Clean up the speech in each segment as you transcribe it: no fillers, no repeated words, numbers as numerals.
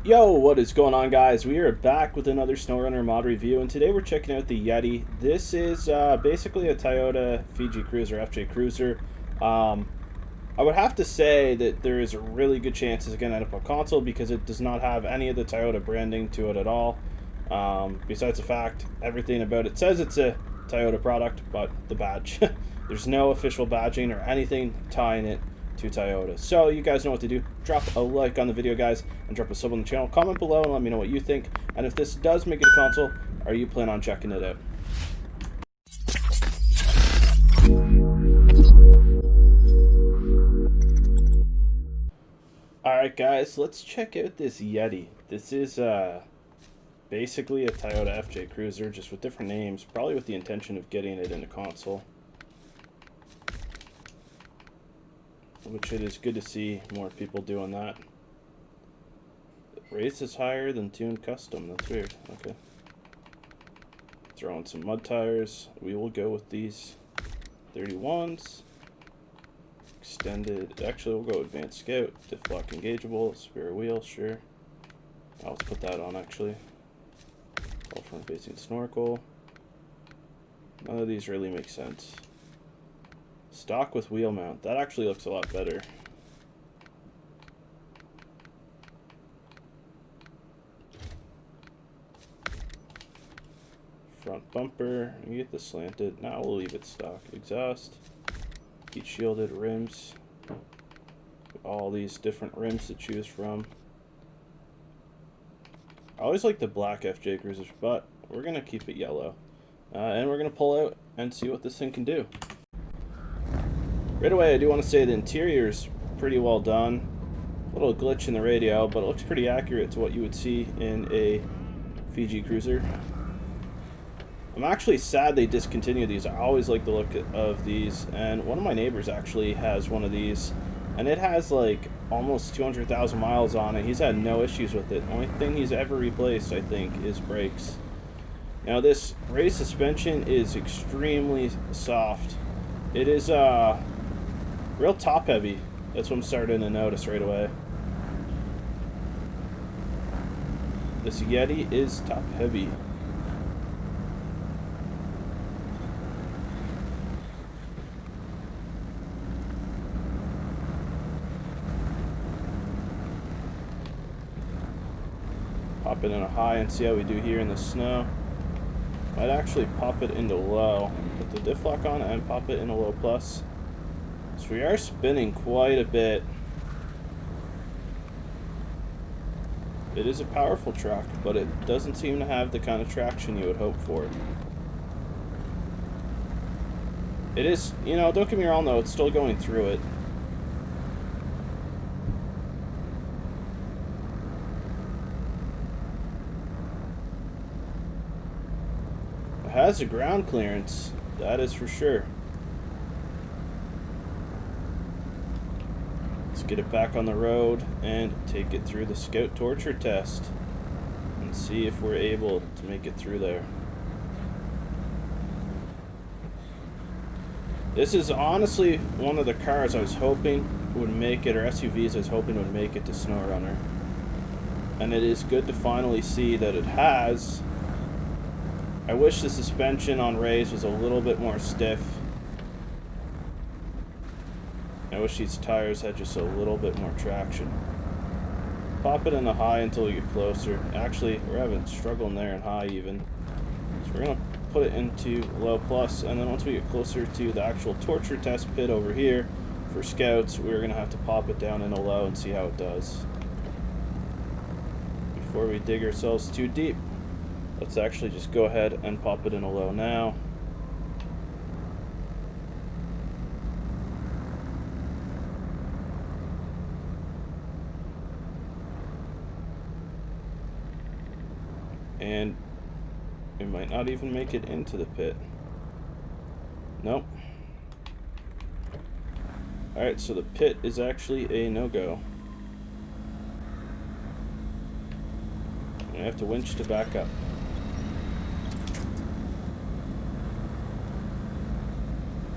Yo, what is going on, guys? We are back with another SnowRunner mod review, and today we're checking out the YETI. This is basically a Toyota Fiji Cruiser, FJ Cruiser. I would have to say that there is a really good chance it's going to end up on console because it does not have any of the Toyota branding to it at all. Besides the fact, everything about it says it's a Toyota product, but the badge. There's no official badging or anything tying it to Toyota. So you guys know what to do. Drop a like on the video, guys, and drop a sub on the channel. Comment below and let me know what you think. And if this does make it a console, are you planning on checking it out? Alright guys, let's check out this YETI. This is basically a Toyota FJ Cruiser, just with different names, probably with the intention of getting it into console. Which it is good to see more people doing that. Race is higher than tuned custom. That's weird. Okay. Throw in some mud tires. We will go with these 31s. Extended. Actually, we'll go advanced scout. Diff lock engageable. Spare wheel. Sure. Let's put that on actually. All front facing snorkel. None of these really make sense. Stock with wheel mount. That actually looks a lot better. Front bumper. You get the slanted. Now we'll leave it stock. Exhaust. Heat shielded rims. All these different rims to choose from. I always like the black FJ Cruisers, but we're going to keep it yellow. And we're going to pull out and see what this thing can do. Right away, I do want to say the interior is pretty well done. A little glitch in the radio, but it looks pretty accurate to what you would see in a Fiji Cruiser. I'm actually sad they discontinued these. I always like the look of these, and one of my neighbors actually has one of these, and it has like almost 200,000 miles on it. He's had no issues with it. The only thing he's ever replaced, I think, is brakes. Now this race suspension is extremely soft. It is real top heavy. That's what I'm starting to notice right away. This YETI is top heavy. Pop it in a high and see how we do here in the snow. Might actually pop it into low. Put the diff lock on and pop it in a low plus. So we are spinning quite a bit. It is a powerful truck, but it doesn't seem to have the kind of traction you would hope for. It is, you know, don't get me wrong though, it's still going through it. It has a ground clearance, that is for sure. Get it back on the road and take it through the scout torture test and see if we're able to make it through there. This is honestly one of the cars I was hoping would make it, or SUVs I was hoping would make it to SnowRunner, and it is good to finally see that it has. I wish the suspension on Rays was a little bit more stiff. I wish these tires had just a little bit more traction. Pop it in the high until we get closer. Actually, we're having struggle in there in high even. So we're going to put it into low plus, and then once we get closer to the actual torture test pit over here for scouts, we're going to have to pop it down into low and see how it does. Before we dig ourselves too deep, let's actually just go ahead and pop it in a low now. And it might not even make it into the pit. Nope. Alright, so the pit is actually a no-go. I have to winch to back up.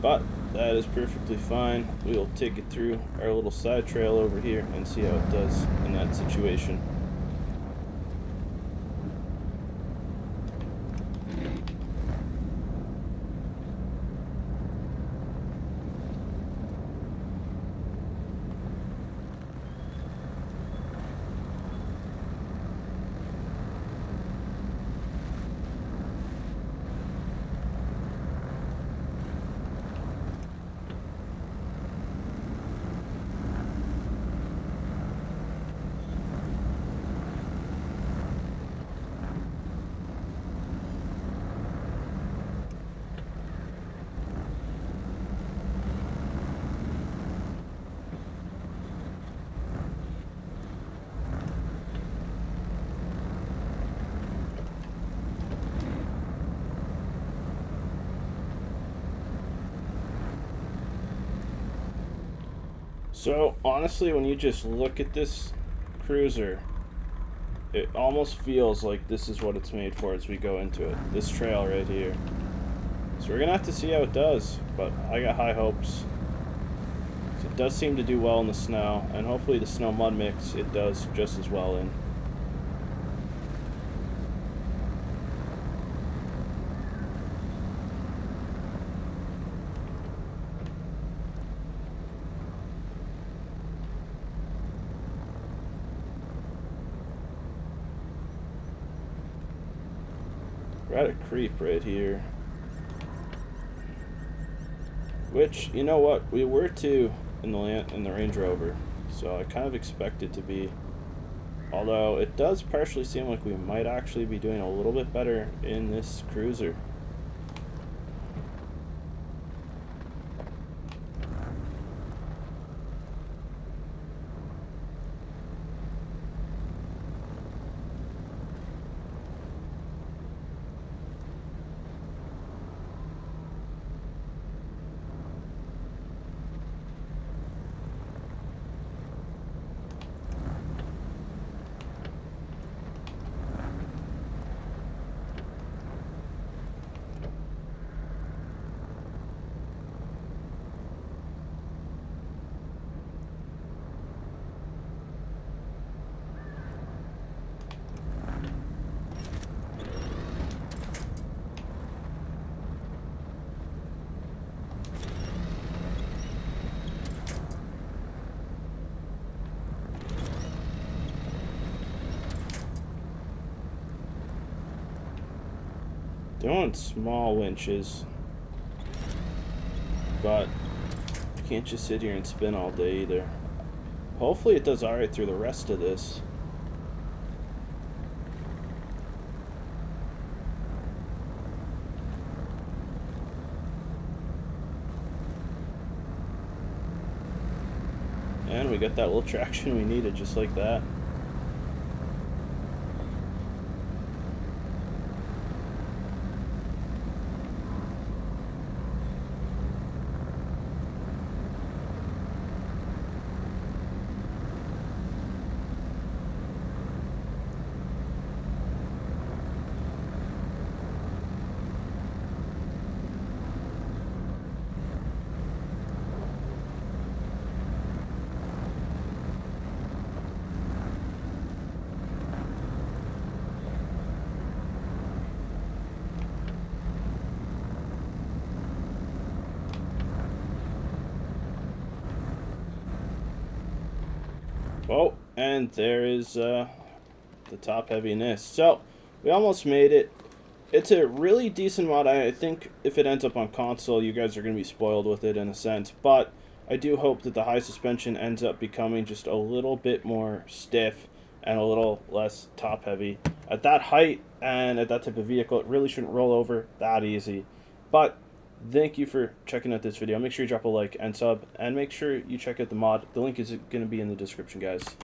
But that is perfectly fine. We'll take it through our little side trail over here and see how it does in that situation. So honestly, when you just look at this cruiser, it almost feels like this is what it's made for as we go into it. This trail right here. So we're gonna have to see how it does, but I got high hopes. So it does seem to do well in the snow, and hopefully the snow mud mix it does just as well in. We're at a creep right here. Which, you know what, we were too in the Range Rover, so I kind of expect it to be. Although it does partially seem like we might actually be doing a little bit better in this cruiser. Doing small winches, but you can't just sit here and spin all day either. Hopefully it does alright through the rest of this. And we got that little traction we needed just like that. Oh, and there is the top heaviness. So, we almost made it. It's a really decent mod. I think if it ends up on console, you guys are going to be spoiled with it in a sense. But I do hope that the high suspension ends up becoming just a little bit more stiff and a little less top heavy. At that height and at that type of vehicle, it really shouldn't roll over that easy. But thank you for checking out this video. Make sure you drop a like and sub, and make sure you check out the mod. The link is going to be in the description, guys.